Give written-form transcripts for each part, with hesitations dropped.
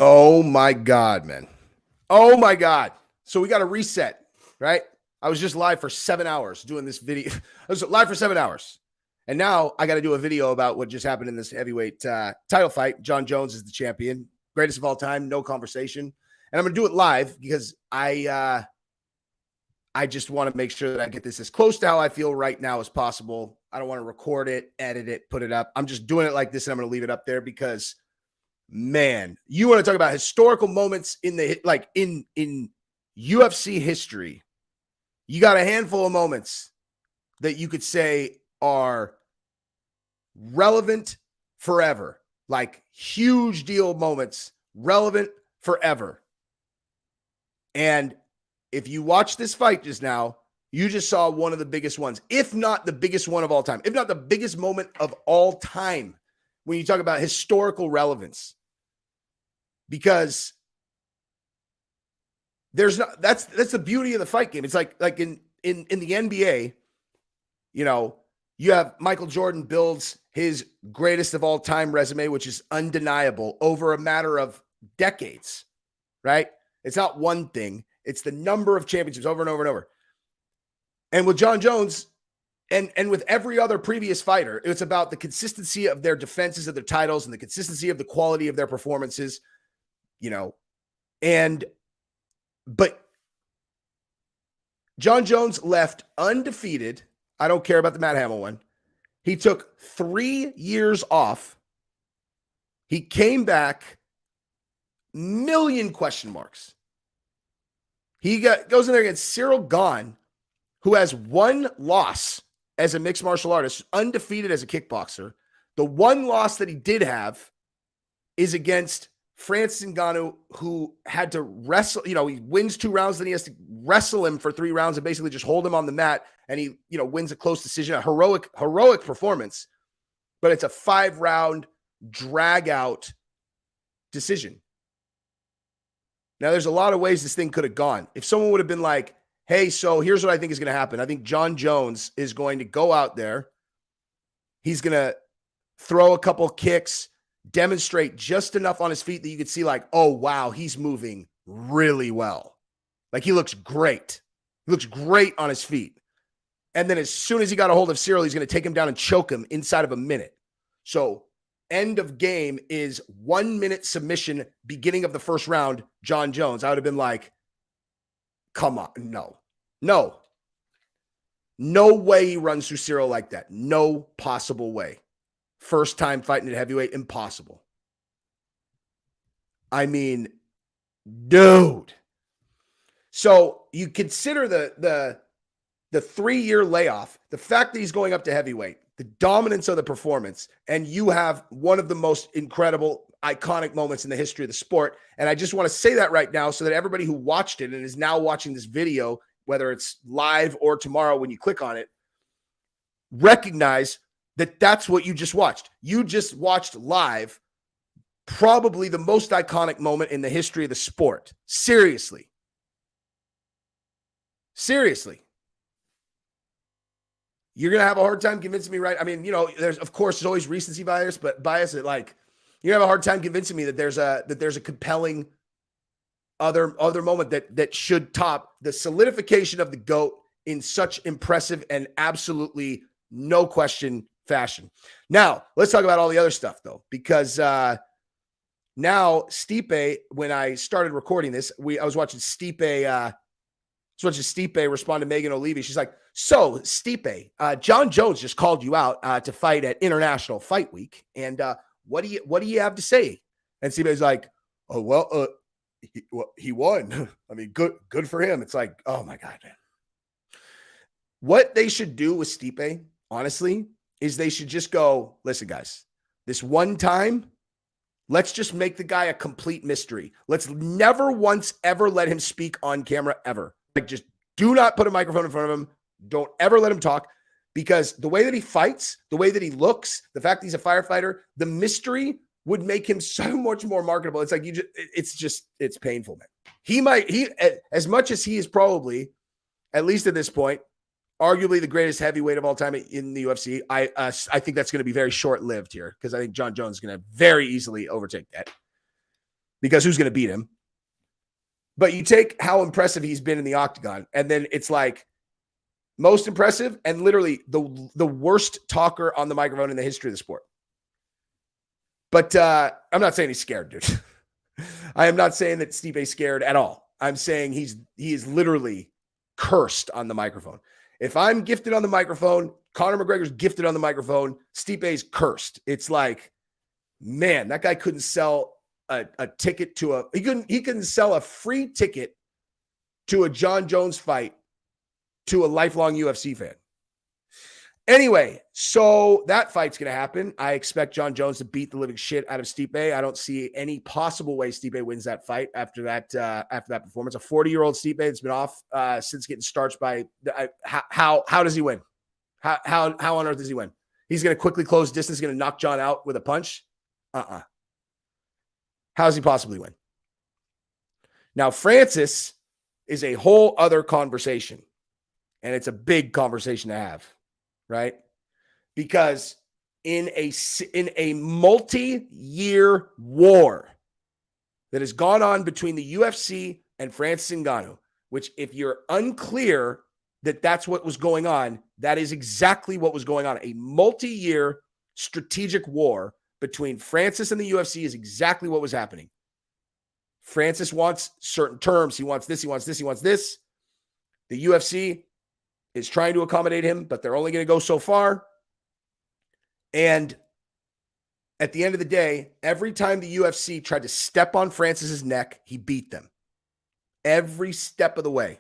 Oh my God, man. Oh my God. So we got to reset, right? I was just live for 7 hours doing this video. I was live for 7 hours. And now I got to do a video about what just happened in this heavyweight title fight. Jon Jones is the champion, greatest of all time, no conversation. And I'm going to do it live because I just want to make sure that I get this as close to how I feel right now as possible. I don't want to record it, edit it, put it up. I'm just doing it like this, and I'm going to leave it up there because, man, you want to talk about historical moments in the in UFC history. You got a handful of moments that you could say are relevant forever, like huge deal moments, relevant forever. And if you watch this fight just now, you just saw one of the biggest ones, if not the biggest one of all time, if not the biggest moment of all time when you talk about historical relevance. Because there's not, that's the beauty of the fight game. It's like in the NBA, you know, you have Michael Jordan builds his greatest of all time resume, which is undeniable over a matter of decades, right? It's not one thing. It's the number of championships over and over and over. And with Jon Jones and with every other previous fighter, it's about the consistency of their defenses of their titles and the consistency of the quality of their performances, you know. But Jon Jones left undefeated. I don't care about the Matt Hamill one. He took 3 years off. He came back, million question marks. He goes in there against Cyril Gahn, who has one loss as a mixed martial artist, undefeated as a kickboxer. The one loss that he did have is against Francis Ngannou, who had to wrestle. You know, he wins 2 rounds, then he has to wrestle him for 3 rounds and basically just hold him on the mat. And he, you know, wins a close decision, a heroic performance. But it's a 5-round drag out decision. Now, there's a lot of ways this thing could have gone. If someone would have been like, hey, so here's what I think is going to happen. I think Jon Jones is going to go out there. He's going to throw a couple kicks, demonstrate just enough on his feet that you could see like, oh, wow, he's moving really well. Like he looks great. He looks great on his feet. And then as soon as he got a hold of Cyril, he's going to take him down and choke him inside of a minute. So end of game is 1 minute submission, beginning of the first round, Jon Jones. I would have been like, come on, no way he runs through Cyril like that. No possible way. First time fighting at heavyweight, impossible. I mean, dude. So you consider the 3-year layoff, the fact that he's going up to heavyweight, the dominance of the performance, and you have one of the most incredible, iconic moments in the history of the sport. And I just want to say that right now so that everybody who watched it and is now watching this video, whether it's live or tomorrow when you click on it, recognize that that's what you just watched. You just watched live probably the most iconic moment in the history of the sport. Seriously. You're going to have a hard time convincing me, right? I mean, you know, there's always recency bias, but that like you have a hard time convincing me that there's a compelling other moment that should top the solidification of the GOAT in such impressive and absolutely no question fashion. Now, let's talk about all the other stuff though, because now Stipe, when I started recording this, I was watching Stipe respond to Megan O'Leary. She's like, so Stipe, Jon Jones just called you out to fight at International Fight Week. And what do you have to say? And Stipe's like, oh, well, he won. I mean, good for him. It's like, oh my God, man. What they should do with Stipe, honestly, is they should just go, listen, guys, this one time, let's just make the guy a complete mystery. Let's never once ever let him speak on camera ever. Like, just do not put a microphone in front of him. Don't ever let him talk, because the way that he fights, the way that he looks, the fact that he's a firefighter, the mystery would make him so much more marketable. It's like it's painful, man. As much as he is probably, at least at this point, arguably the greatest heavyweight of all time in the UFC, I think that's going to be very short-lived here, because I think Jon Jones is going to very easily overtake that. because who's going to beat him? But you take how impressive he's been in the octagon, and then it's like most impressive and literally the worst talker on the microphone in the history of the sport. But I'm not saying he's scared, dude. I am not saying that Stipe's scared at all. I'm saying he is literally cursed on the microphone. If I'm gifted on the microphone, Conor McGregor's gifted on the microphone, Stipe's cursed. It's like, man, that guy couldn't sell a ticket to he couldn't sell a free ticket to a Jon Jones fight to a lifelong UFC fan. Anyway, so that fight's going to happen. I expect Jon Jones to beat the living shit out of Stipe. I don't see any possible way Stipe wins that fight after that performance. A 40-year-old Stipe that's been off since getting starched by how does he win? How on earth does he win? He's going to quickly close distance, going to knock Jon out with a punch? How does he possibly win? Now, Francis is a whole other conversation, and it's a big conversation to have. Right? Because in a multi-year war that has gone on between the UFC and Francis Ngannou, which if you're unclear that that's what was going on, that is exactly what was going on. A multi-year strategic war between Francis and the UFC is exactly what was happening. Francis wants certain terms. He wants this, he wants this, he wants this. The UFC is trying to accommodate him, but they're only going to go so far. And at the end of the day, every time the UFC tried to step on Francis's neck, he beat them. Every step of the way,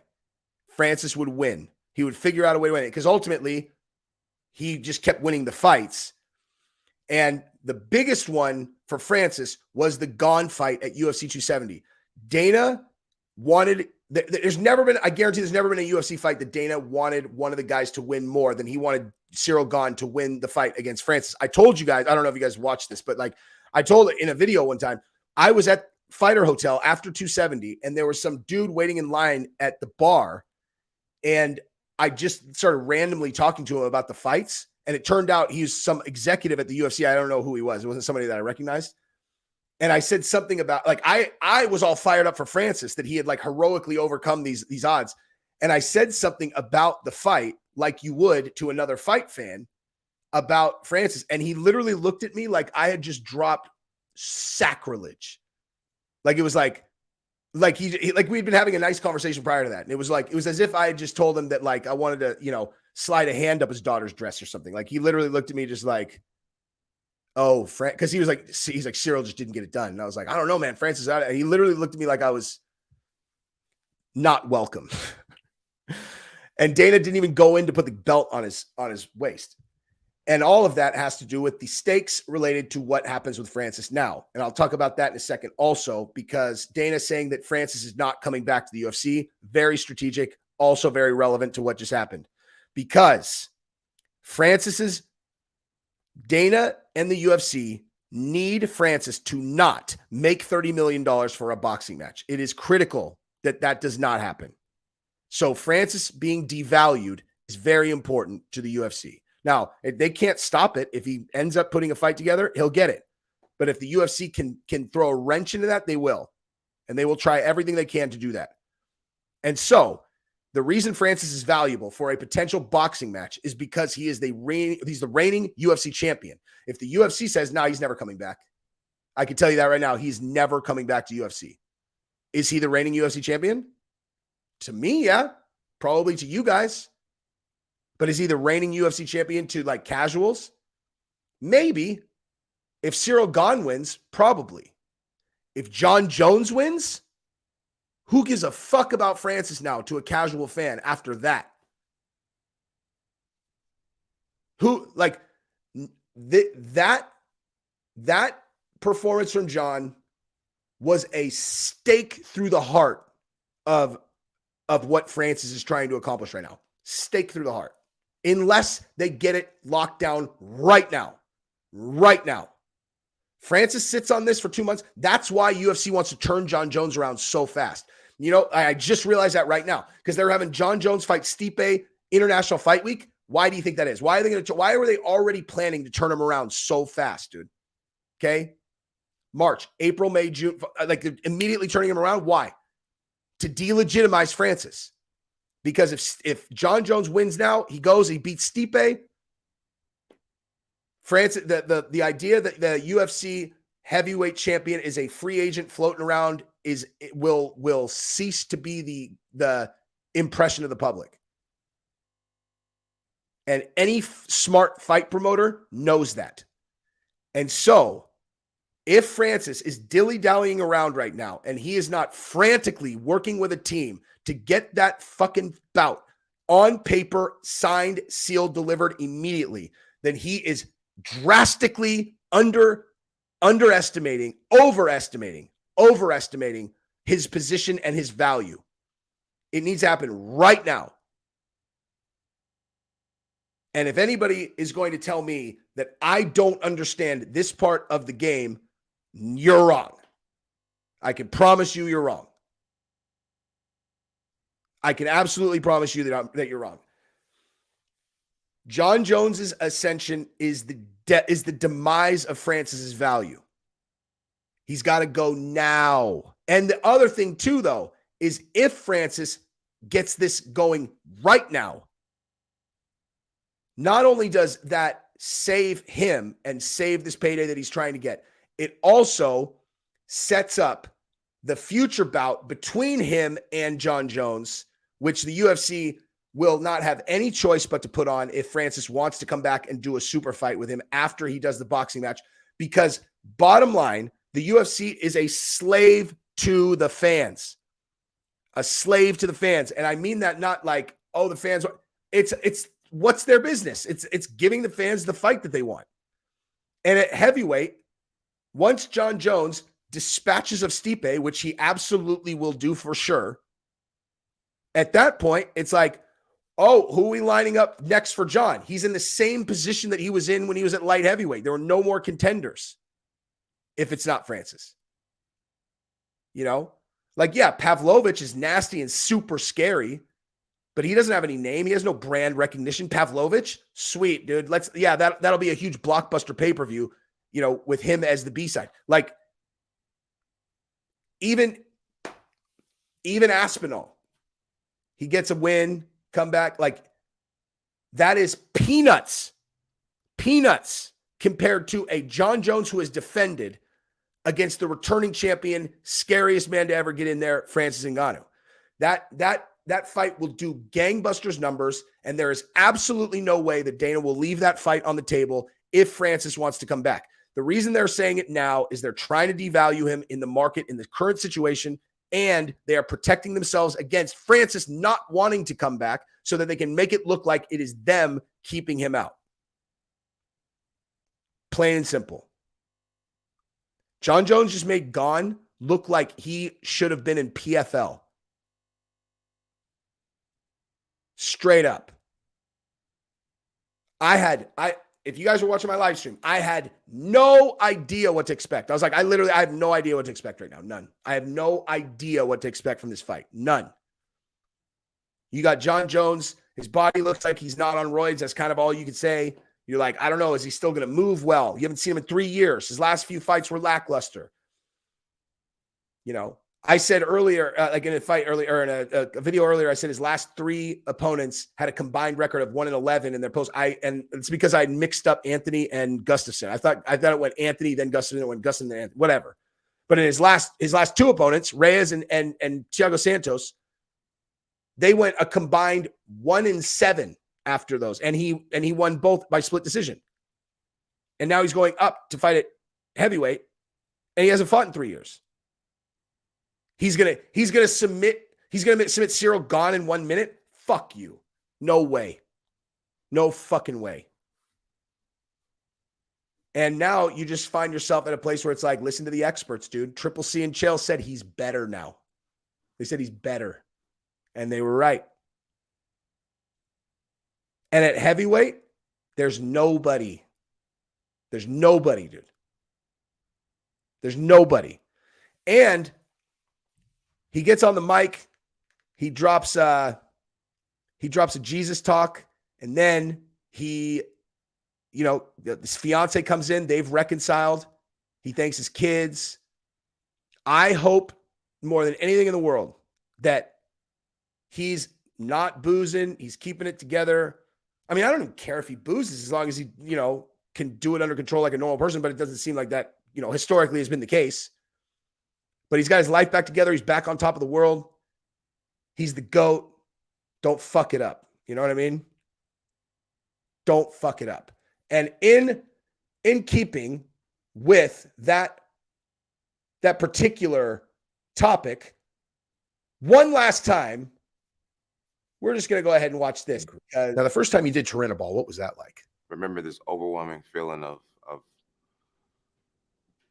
Francis would win. He would figure out a way to win it because ultimately he just kept winning the fights. And the biggest one for Francis was the Gone fight at UFC 270. Dana wanted... There's never been, I guarantee there's never been a UFC fight that Dana wanted one of the guys to win more than he wanted Ciryl Gane to win the fight against Francis. I told you guys, I don't know if you guys watched this, but like I told it in a video one time, I was at Fighter Hotel after 270 and there was some dude waiting in line at the bar. And I just started randomly talking to him about the fights. And it turned out he was some executive at the UFC. I don't know who he was. It wasn't somebody that I recognized. And I said something about like, I was all fired up for Francis that he had like heroically overcome these odds. And I said something about the fight, like you would to another fight fan about Francis. And he literally looked at me like I had just dropped sacrilege. Like it was like he like we'd been having a nice conversation prior to that. And it was as if I had just told him that like, I wanted to, slide a hand up his daughter's dress or something. Like he literally looked at me just like, oh, because he's like, Ciryl just didn't get it done. And I was like, I don't know, man. Francis, he literally looked at me like I was not welcome. And Dana didn't even go in to put the belt on his waist. And all of that has to do with the stakes related to what happens with Francis now. And I'll talk about that in a second also, because Dana saying that Francis is not coming back to the UFC, very strategic, also very relevant to what just happened. Because Dana and the UFC need Francis to not make $30 million for a boxing match. It is critical that does not happen. So Francis being devalued is very important to the UFC. Now, if they can't stop it, if he ends up putting a fight together, he'll get it. But if the UFC can throw a wrench into that, they will. And they will try everything they can to do that. And so the reason Francis is valuable for a potential boxing match is because he's the reigning UFC champion. If the UFC says, no, he's never coming back, I can tell you that right now. He's never coming back to UFC. Is he the reigning UFC champion? To me, yeah. Probably to you guys. But is he the reigning UFC champion to like casuals? Maybe. If Ciryl Gane wins, probably. If Jon Jones wins, who gives a fuck about Francis now to a casual fan after that? Who like that performance from Jon was a stake through the heart of what Francis is trying to accomplish right now. Stake through the heart. Unless they get it locked down right now. Right now. Francis sits on this for 2 months. That's why UFC wants to turn Jon Jones around so fast. I just realized that right now because they're having Jon Jones fight Stipe International Fight Week. Why do you think that is? Why are they already planning to turn him around so fast, dude? Okay. March, April, May, June, like immediately turning him around. Why? To delegitimize Francis. Because if Jon Jones wins now, he goes, he beats Stipe. Francis, the idea that the UFC heavyweight champion is a free agent floating around will cease to be the impression of the public. And any smart fight promoter knows that. And so, if Francis is dilly-dallying around right now and he is not frantically working with a team to get that fucking bout on paper, signed, sealed, delivered immediately, then he is drastically overestimating his position and his value. It needs to happen right now. And if anybody is going to tell me that I don't understand this part of the game, you're wrong. I can promise you you're wrong. I can absolutely promise you that you're wrong. Jon Jones's ascension is the demise of Francis's value. He's got to go now. And the other thing too, though, is if Francis gets this going right now, not only does that save him and save this payday that he's trying to get, it also sets up the future bout between him and Jon Jones, which the UFC will not have any choice but to put on if Francis wants to come back and do a super fight with him after he does the boxing match. Because bottom line, the UFC is a slave to the fans. A slave to the fans. And I mean that not like, oh, the fans are, it's what's their business? It's giving the fans the fight that they want. And at heavyweight, once Jon Jones dispatches of Stipe, which he absolutely will do for sure, at that point, it's like, oh, who are we lining up next for Jon? He's in the same position that he was in when he was at light heavyweight. There were no more contenders if it's not Francis. You know? Like, yeah, Pavlovich is nasty and super scary, but he doesn't have any name. He has no brand recognition. Pavlovich, sweet, dude. That'll be a huge blockbuster pay-per-view, you know, with him as the B-side. Like, even Aspinall, he gets a win, come back. Like, that is peanuts compared to a Jon Jones who has defended against the returning champion, scariest man to ever get in there, Francis Ngannou. That fight will do gangbusters numbers, and there is absolutely no way that Dana will leave that fight on the table if Francis wants to come back. The reason they're saying it now is they're trying to devalue him in the market in the current situation, and they are protecting themselves against Francis not wanting to come back so that they can make it look like it is them keeping him out. Plain and simple. Jon Jones just made Gane look like he should have been in PFL. Straight up. If you guys were watching my live stream, I had no idea what to expect. I was like, I have no idea what to expect right now. None. I have no idea what to expect from this fight. None. You got Jon Jones. His body looks like he's not on roids. That's kind of all you could say. You're like, I don't know. Is he still going to move well? You haven't seen him in 3 years. His last few fights were lackluster. You know, I said earlier, like in a fight earlier, or in a video earlier, I said his last 3 opponents had a combined record of 1-11 in their post. And it's because I mixed up Anthony and Gustafsson. I thought it went Anthony, then Gustafsson, it went Gustafsson, then Anthony, whatever. But in his last 2 opponents, Reyes and Thiago Santos, they went a combined 1-7 after those, and he won both by split decision. And now he's going up to fight at heavyweight, and he hasn't fought in 3 years. He's gonna submit Cyril Gane in 1 minute. Fuck you. No way. No fucking way. And now you just find yourself at a place where it's like, listen to the experts, dude. Triple C and Chael said he's better now. They said he's better. And they were right. And at heavyweight, there's nobody. There's nobody, dude. There's nobody. And he gets on the mic. He drops a Jesus talk. And then his fiance comes in. They've reconciled. He thanks his kids. I hope more than anything in the world that he's not boozing. He's keeping it together. I mean, I don't even care if he boozes as long as he, can do it under control like a normal person, but it doesn't seem like that, historically has been the case. But he's got his life back together. He's back on top of the world. He's the GOAT. Don't fuck it up. You know what I mean? Don't fuck it up. And in keeping with that particular topic, one last time, we're just going to go ahead and watch this. Now, the first time you did Turinabol, what was that like? Remember this overwhelming feeling of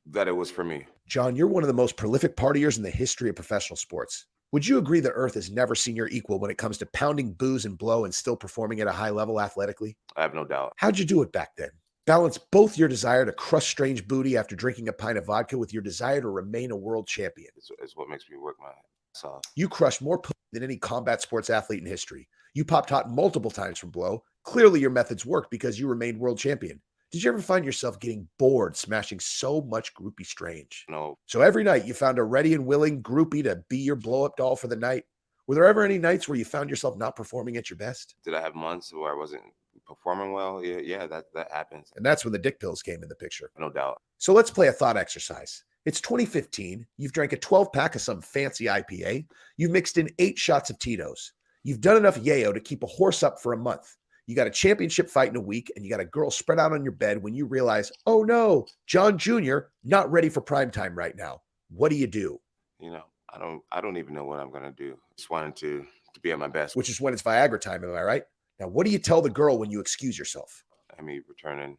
that it was for me. Jon, you're one of the most prolific partiers in the history of professional sports. Would you agree the earth has never seen your equal when it comes to pounding booze and blow and still performing at a high level athletically? I have no doubt. How'd you do it back then? Balance both your desire to crush strange booty after drinking a pint of vodka with your desire to remain a world champion. It's what makes me work my ass off. You crush more pussy than any combat sports athlete in history. You popped hot multiple times from blow. Clearly your methods worked because you remained world champion. Did you ever find yourself getting bored smashing so much groupie strange? No. So every night you found a ready and willing groupie to be your blow-up doll for the night. Were there ever any nights where you found yourself not performing at your best? Did I have months where I wasn't performing well? Yeah, that happens. And that's when the dick pills came in the picture. No doubt. So let's play a thought exercise. It's 2015. You've drank a 12-pack of some fancy IPA. You've mixed in 8 shots of Tito's. You've done enough yayo to keep a horse up for a month. You got a championship fight in a week, and you got a girl spread out on your bed when you realize, oh no, Jon Jr. not ready for prime time right now. What do you do? I don't even know what I'm gonna do. Just wanted to be at my best. Which is when it's Viagra time, am I right? Now, what do you tell the girl when you excuse yourself? I mean, returning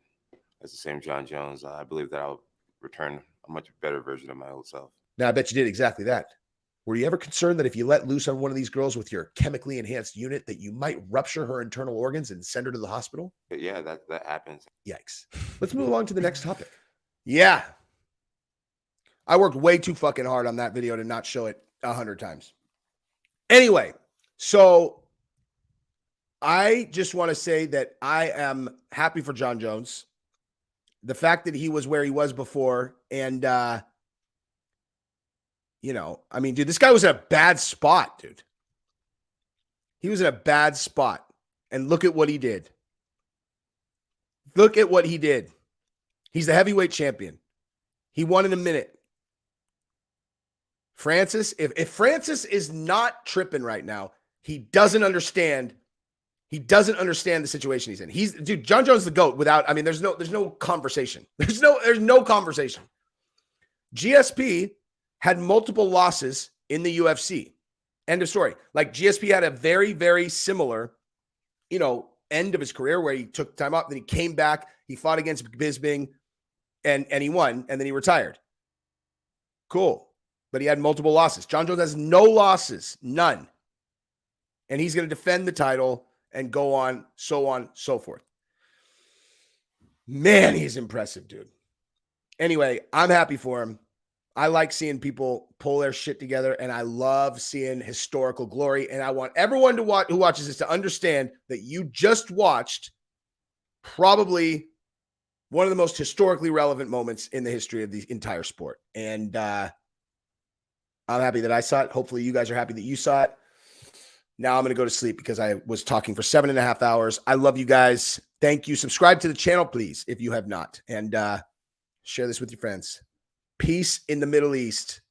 as the same Jon Jones, I believe that I'll return a much better version of my old self. Now, I bet you did exactly that. Were you ever concerned that if you let loose on one of these girls with your chemically enhanced unit, that you might rupture her internal organs and send her to the hospital? Yeah, that happens. Yikes. Let's move along to the next topic. Yeah. I worked way too fucking hard on that video to not show it 100 times. Anyway, so I just want to say that I am happy for Jon Jones. The fact that he was where he was before, and I mean, dude, this guy was in a bad spot, dude. He was in a bad spot. And look at what he did. Look at what he did. He's the heavyweight champion. He won in a minute. Francis, if Francis is not tripping right now, he doesn't understand. He doesn't understand the situation he's in. Dude, Jon Jones is the GOAT without, I mean, there's no conversation. There's no conversation. GSP had multiple losses in the UFC. End of story. Like GSP had a very, very similar, end of his career where he took time off, then he came back, he fought against Bisping, and he won, and then he retired. Cool. But he had multiple losses. Jon Jones has no losses, none. And he's going to defend the title and go on, so forth. Man, he's impressive, dude. Anyway, I'm happy for him. I like seeing people pull their shit together, and I love seeing historical glory. And I want everyone who watches this to understand that you just watched probably one of the most historically relevant moments in the history of the entire sport. And I'm happy that I saw it. Hopefully you guys are happy that you saw it. Now I'm going to go to sleep because I was talking for 7.5 hours. I love you guys. Thank you. Subscribe to the channel, please, if you have not. And share this with your friends. Peace in the Middle East.